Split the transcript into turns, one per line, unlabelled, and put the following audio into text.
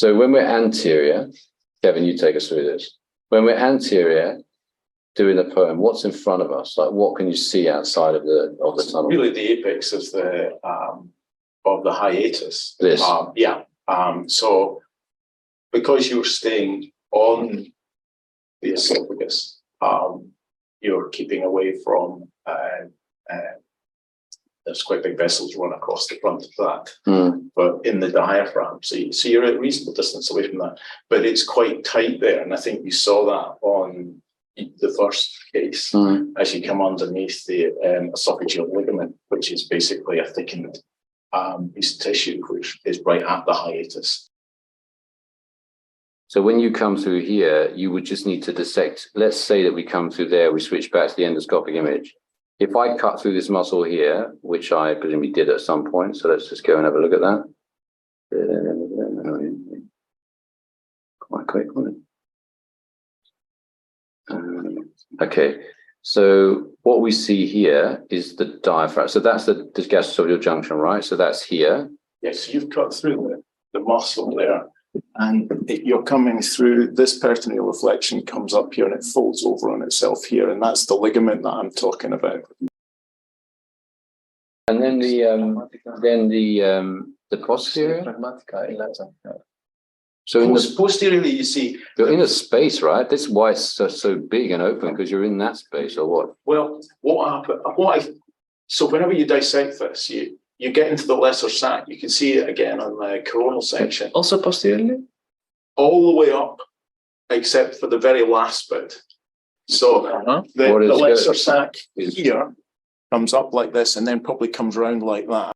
So when we're anterior, Kevin, you take us through this. When we're anterior, doing the poem, what's in front of us? Like, what can you see outside of the tunnel?
Really, the apex is of the hiatus.
This.
So because you're staying on the esophagus, you're keeping away from there's quite big vessels run across the front of that, but in the diaphragm, so you're at a reasonable distance away from that, but it's quite tight there, and I think you saw that on the first case as you come underneath the esophageal ligament, which is basically a thickened piece of tissue which is right at the hiatus.
So when you come through here, you would just need to dissect. Let's say that we come through there, we switch back to the endoscopic image. If I cut through this muscle here, which I presumably did at some point, so let's just go and have a look at that. Quite quick, wasn't it? Okay, so what we see here is the diaphragm. So that's the gastroesophageal junction, right? So that's here.
Yes, you've cut through the muscle there, and you're coming through, this peritoneal reflection comes up here and it folds over on itself here, and that's the ligament that I'm talking about.
And then the posterior. So in the
posteriorly, you see
you're in a space, right? That's why it's so big and open, because you're in that space, or what?
Well, so whenever you dissect this, you get into the lesser sac. You can see it again on the coronal section.
Also posteriorly?
All the way up, except for the very last bit. So the lesser sac here comes up like this and then probably comes round like that.